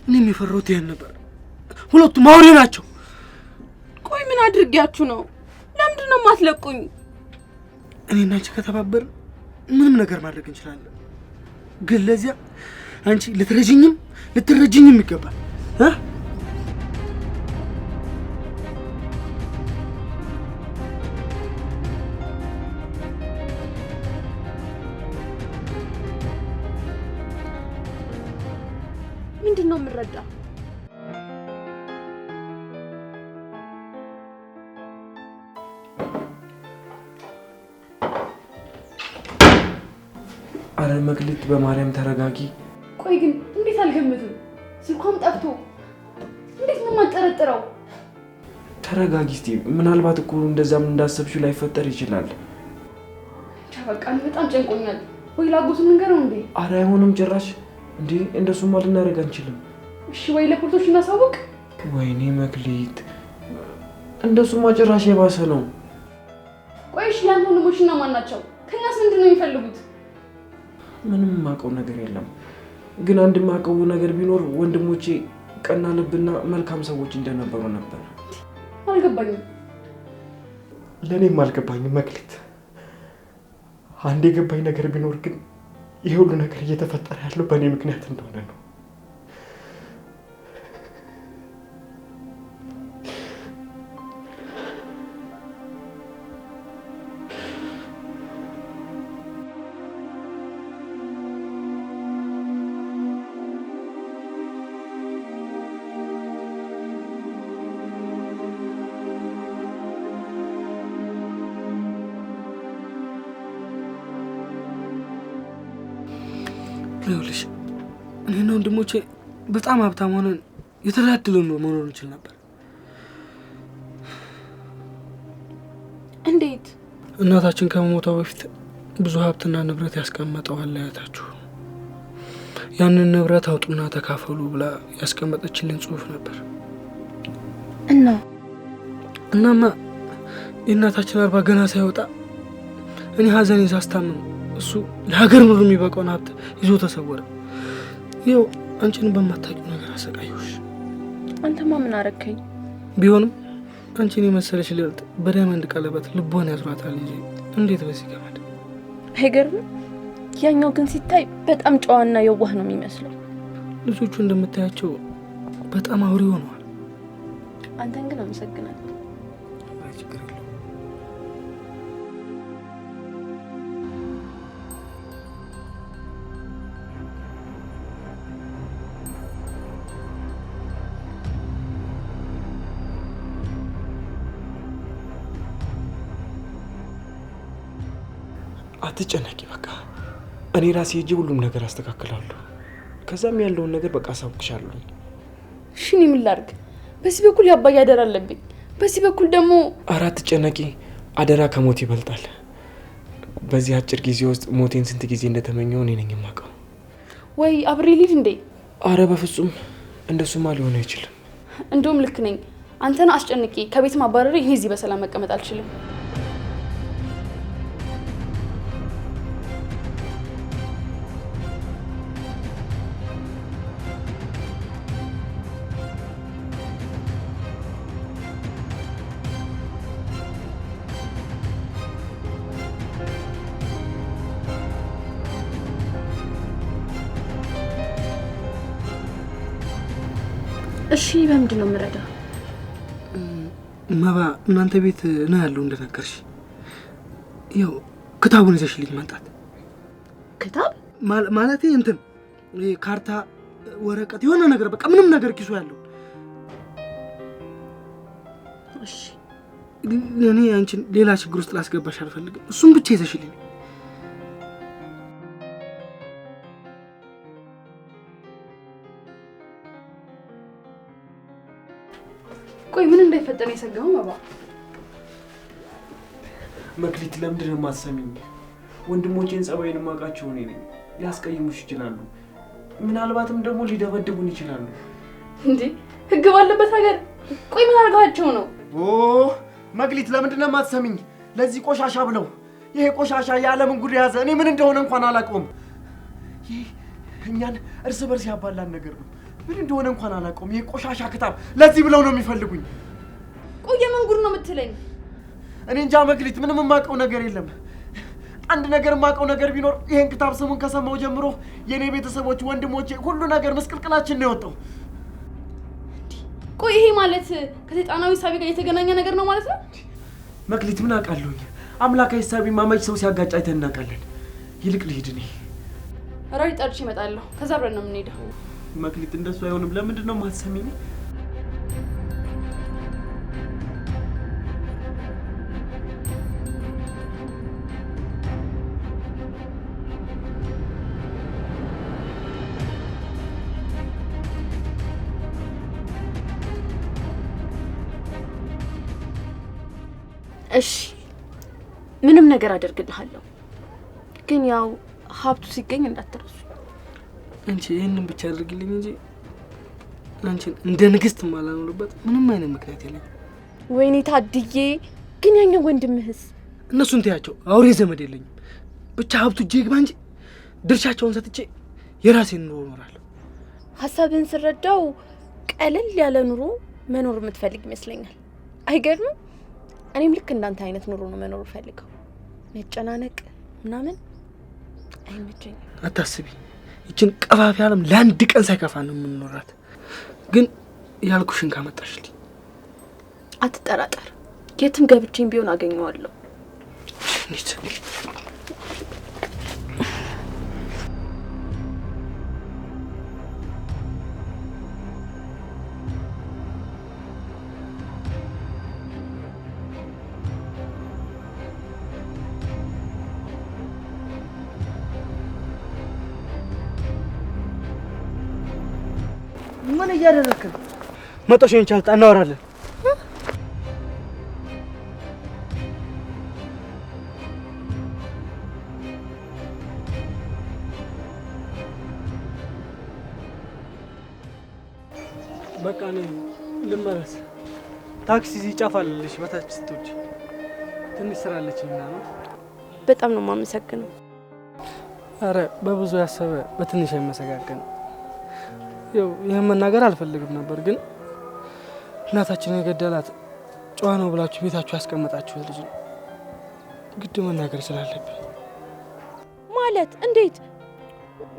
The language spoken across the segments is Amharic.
እኔ የሚፈሩት ይሄን ነበር። ሁለቱም አውሬ ናቸው። ቆይ ምን አድርጊያችሁ ነው? ለምንድን ነው የማትለቁኝ? እኔና አንቺ ከተባበርን ምንም ነገር ማድረግ እንችላለን። ግን ለዚያ አንቺ ልትረጂኝም ይገባል። ምንድን ነው የምረዳ? አረ መክሊት በማርያም ተረጋጊ። ቆይ ግን እንዴት አልገምትም? ስልኳም ጠፍቶ እንዴት ነው የማጠረጥረው? ተረጋጊ እስቲ። ምናልባት እኮ እንደዛም እንዳሰብሽው ላይፈጠር ይችላል። በቃ በጣም ጨንቆኛል። ወይ ላጎቱ ንገረው እንዴ? አረ አይሆንም ጭራሽ። እንዴ እንደሱማ ልናደርግ አንችልም። እሺ ወይ ለፖሊሶች እናሳውቅ? ወይኔ መክሊት እንደሱማ ጭራሽ የባሰ ነው። ቆይ እሺ ያንተ ወንድሞችና ማን ናቸው? ከኛስ ምንድን ነው የሚፈልጉት? ምንም ማቀው ነገር የለም። ግን አንድ ማቀው ነገር ቢኖር ወንድሞቼ ቀና ልብና መልካም ሰዎች እንደነበሩ ነበር። አልገባኝም። ለኔም አልገባኝም መክሊት። አንድ የገባኝ ነገር ቢኖር ግን ይሄ ሁሉ ነገር እየተፈጠረ ያለው በእኔ ምክንያት እንደሆነ ነው። ይኸውልሽ እኔና ወንድሞቼ በጣም ሀብታም ሆነን የተደላደለን ነው መኖር እንችል ነበር። እንዴት? እናታችን ከመሞቷ በፊት ብዙ ሀብትና ንብረት ያስቀመጠዋል አያታችሁ። ያንን ንብረት አውጡና ተካፈሉ ብላ ያስቀመጠችልን ጽሑፍ ነበር። እናማ የእናታችን አርባ ገና ሳይወጣ እኔ ሀዘኔን ሳስታምም እሱ ለሀገር ምድር የሚበቃውን ሀብት ይዞ ተሰወረ። ይኸው አንቺን በማታውቂው ነገር አሰቃየሁሽ። አንተማ ምን አረከኝ? ቢሆንም አንቺን የመሰለሽ ልዕልት በዳይመንድ ቀለበት ልቧን ያዝሯታል እንጂ እንዴት በዚህ ገመድ። አይገርምም? ያኛው ግን ሲታይ በጣም ጨዋና የዋህ ነው የሚመስለው። ልጆቹ እንደምታያቸው በጣም አውሬ ሆነዋል። አንተን ግን አመሰግናለሁ። አትጨነቂ በቃ እኔ ራሴ ሄጄ ሁሉም ነገር አስተካክላለሁ። ከዛም ያለውን ነገር በቃ አሳውቅሻለሁ። እሺ እኔ ምን ላድርግ? በዚህ በኩል ያባይ አደራ አለብኝ፣ በዚህ በኩል ደግሞ አትጨነቂ። አደራ ከሞት ይበልጣል። በዚህ አጭር ጊዜ ውስጥ ሞቴን ስንት ጊዜ እንደተመኘው እኔ ነኝ የማውቀው። ወይ አብሬ ልሂድ እንዴ? አረ በፍጹም እንደሱማ ሊሆን አይችልም። እንደውም ልክ ነኝ። አንተን አስጨንቄ ከቤት ማባረሬ እኔ እዚህ በሰላም መቀመጥ አልችልም። እሺ በምንድን ነው የምረዳ? መባ እናንተ ቤት ነው ያለው እንደነገርሽ። ያው ክታቡን ይዘሽልኝ መጣት። ክታብ ማለቴ እንትን ካርታ፣ ወረቀት፣ የሆነ ነገር በቃ ምንም ነገር ኪሱ ያለው። እሺ እኔ አንቺን ሌላ ችግር ውስጥ ላስገባሽ አልፈልግም። እሱም ብቻ ይዘሽልኝ። ቆይ ምን እንዳይፈጠር የሰጋው መባ? መክሊት ለምንድን ነው የማትሰሚኝ? ወንድሞቼን ጸባይን ማቃቸው እኔ ነኝ። ሊያስቀይሙሽ ይችላሉ። ምናልባትም ደግሞ ሊደበድቡን ይችላሉ። እንዴ ህግ ባለበት ሀገር ቆይ ምን አርጋቸው ነው? መክሊት ለምንድን ነው የማትሰሚኝ? ለዚህ ቆሻሻ ብለው ይሄ ቆሻሻ የዓለምን ጉድ ያዘ። እኔ ምን እንደሆነ እንኳን አላውቀውም። ይሄ እኛን እርስ በርስ ያባላን ነገር ነው። ምን እንደሆነ እንኳን አላውቀውም። ይሄ ቆሻሻ ክታብ ለዚህ ብለው ነው የሚፈልጉኝ። ቆየ ምን ጉድ ነው የምትለኝ? እኔ እንጃ መክሊት፣ ምንም የማውቀው ነገር የለም። አንድ ነገር የማውቀው ነገር ቢኖር ይሄን ክታብ ስሙን ከሰማው ጀምሮ የኔ ቤተሰቦች፣ ወንድሞቼ ሁሉ ነገር መስቀልቅላችን ነው የወጣው። ቆይ ይሄ ማለት ከሰይጣናዊ ሳቢ ጋር የተገናኘ ነገር ነው ማለት ነው? መክሊት ምን አውቃለሁኝ? አምላካዊ ሳቢ ማመጭ ሰው ሲያጋጭ አይተን እናውቃለን። ይልቅ ልሂድ እኔ። ራሪ ጠርቼ እመጣለሁ። ከዛ አብረን ነው የምንሄደው። መክሊት እንደሱ አይሆንም። ለምንድን ነው የማትሰሚኝ? እሺ ምንም ነገር አደርግልሃለሁ፣ ግን ያው ሀብቱ ሲገኝ እንዳትረሱ። አንቺ ይሄንን ብቻ አድርግልኝ እንጂ አንቺን እንደ ንግስት ማላኖርበት ምንም አይነት ምክንያት የለም። ወይኔ ታድዬ፣ ግን ያኛው ወንድምህስ? እነሱን ተያቸው፣ አውሬ ዘመድ የለኝም። ብቻ ሀብቱ እጄ ይግባ እንጂ ድርሻቸውን ሰጥቼ የራሴን ኑሮ እኖራለሁ። ሀሳብህን ስረዳው ቀለል ያለ ኑሮ መኖር የምትፈልግ ይመስለኛል። አይገርምም? እኔም ልክ እንዳንተ አይነት ኑሮ ነው መኖር ፈልገው። መጨናነቅ ምናምን አይመቸኝም። አታስቢ፣ ይችን ቀፋፊ ዓለም ለአንድ ቀን ሳይከፋ ነው የምንኖራት። ግን ያልኩሽን ካመጣሽልኝ አትጠራጠር፣ የትም ገብቼም ቢሆን አገኘዋለሁ። ምን እያደረክ ነው? መጣሽን ቻልታ እናወራለን። በቃ ነኝ ልመለስ። ታክሲ ይጫፋልልሽ በታች ስትወጪ ትንሽ ስራ አለችኝና ነው። በጣም ነው የማመሰግነው። አረ በብዙ ያሰበ በትንሽ አይመሰጋገን። ያው ይሄን መናገር አልፈልግም ነበር፣ ግን እናታችንን የገደላት ጨዋ ነው ብላችሁ ቤታችሁ ያስቀመጣችሁት ልጅ ነው። ግድ መናገር ስላለብኝ። ማለት እንዴት?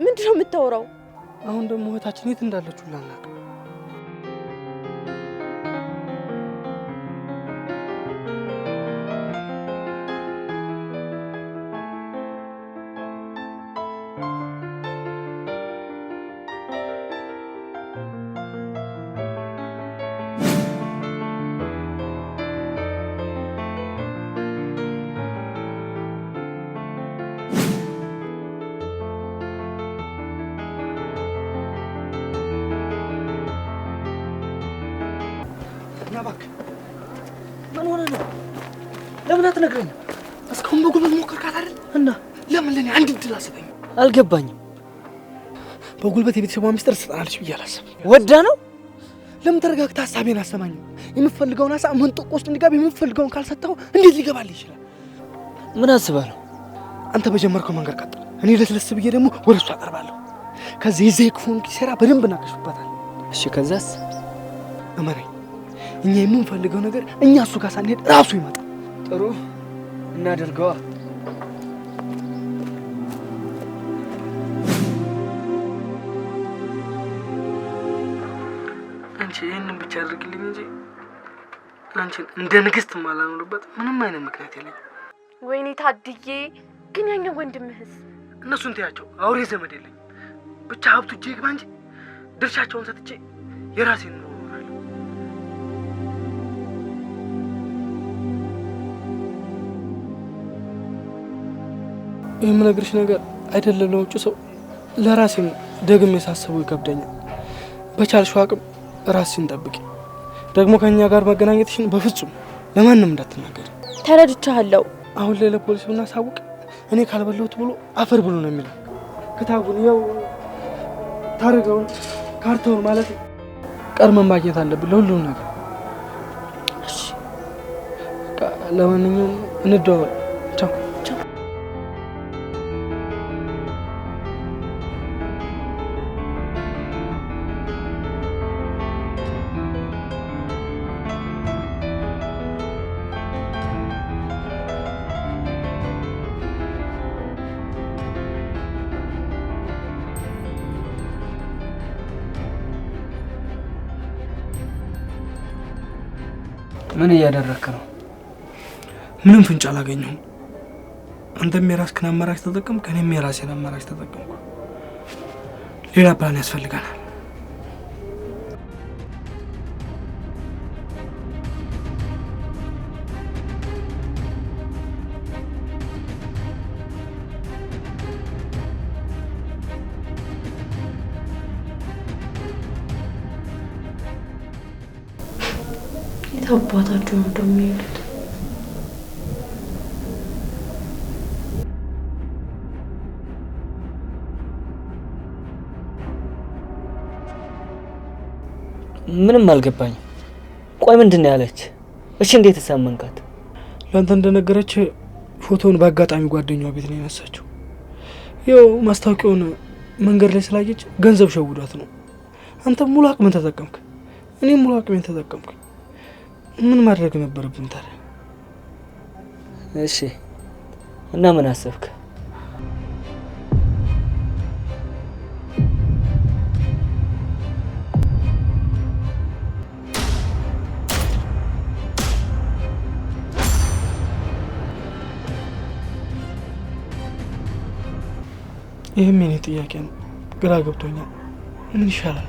ምንድነው የምታወራው? አሁን ደግሞ እህታችን የት እንዳለችው ላናውቅ። ምን ሆነ ነው? ለምን አትነግረኝም? እስካሁን በጉልበት ሞከርካት አይደል? እና ለምን ለኔ አንድ እድል አሰጠኝ? አልገባኝም። በጉልበት የቤተሰቧ ሚስጥር ትሰጣለች ብዬ አላሰብም። ወዳ ነው? ለምን ተረጋግተህ ሀሳቤን አሰማኝም? የምፈልገውን ሀሳብ መንጠቆ ውስጥ እንዲገባ የምፈልገውን ካልሰጠው እንዴት ሊገባልህ ይችላል? ምን አስበህ ነው? አንተ በጀመርከው መንገድ ቀጥል። እኔ ለስለስ ብዬ ደግሞ ወደ እሱ አቀርባለሁ። ከዚህ የዚህ ክፉን ኪሴራ በደንብ እናከሽበታል። እሺ ከዛስ? እመነኝ፣ እኛ የምንፈልገው ነገር እኛ እሱ ጋር ሳንሄድ ራሱ ይመጣል። ጥሩ እናደርገዋ። አንቺ ይህንን ብቻ አድርግልኝ እንጂ አንቺን እንደ ንግስት ማላኖርበት ምንም አይነት ምክንያት የለኝም። ወይኔ ታድዬ፣ ግን ያኛው ወንድምህስ? እነሱን ተያቸው፣ አውሬ ዘመድ የለኝም። ብቻ ሀብቱ እጄ ይግባ እንጂ ድርሻቸውን ሰጥቼ የራሴን ኑሮ እኖራለሁ። ይህ የምነግርሽ ነገር አይደለም ለውጭ ሰው፣ ለራሴም ደግሜ ሳስበው ይከብደኛል። በቻልሽው አቅም ራስሽን ጠብቂ። ደግሞ ከእኛ ጋር መገናኘትሽን በፍጹም ለማንም እንዳትናገር። ተረድቻለሁ። አሁን ላይ ለፖሊስ ብናሳውቅ እኔ ካልበለሁት ብሎ አፈር ብሎ ነው የሚለው። ክታቡን ያው ታረገውን ካርታውን ማለት ቀድመን ማግኘት አለብን ለሁሉም ነገር። እሺ ለማንኛውም እንደዋወል። ቻው። ምን እያደረክ ነው? ምንም ፍንጭ አላገኘሁም። አንተም የራስህን አማራጭ ተጠቀምክ፣ እኔም የራሴን አማራጭ ተጠቀምኩ። ሌላ ፕላን ያስፈልገናል። አባታቸው ነው እንደሚሄዱት። ምንም አልገባኝም። ቆይ ምንድን ነው ያለች? እሺ እንዴት ተሳመንካት? ለአንተ እንደነገረች ፎቶውን በአጋጣሚ ጓደኛዋ ቤት ነው ያነሳችው። ያው ማስታወቂያውን መንገድ ላይ ስላየች ገንዘብ ሸውዷት ነው። አንተ ሙሉ አቅምን ተጠቀምክ፣ እኔም ሙሉ አቅሜን ተጠቀምክ። ምን ማድረግ ነበረብን ታዲያ? እሺ እና ምን አሰብክ? ይህም የኔ ጥያቄ ነው። ግራ ገብቶኛል። ምን ይሻላል?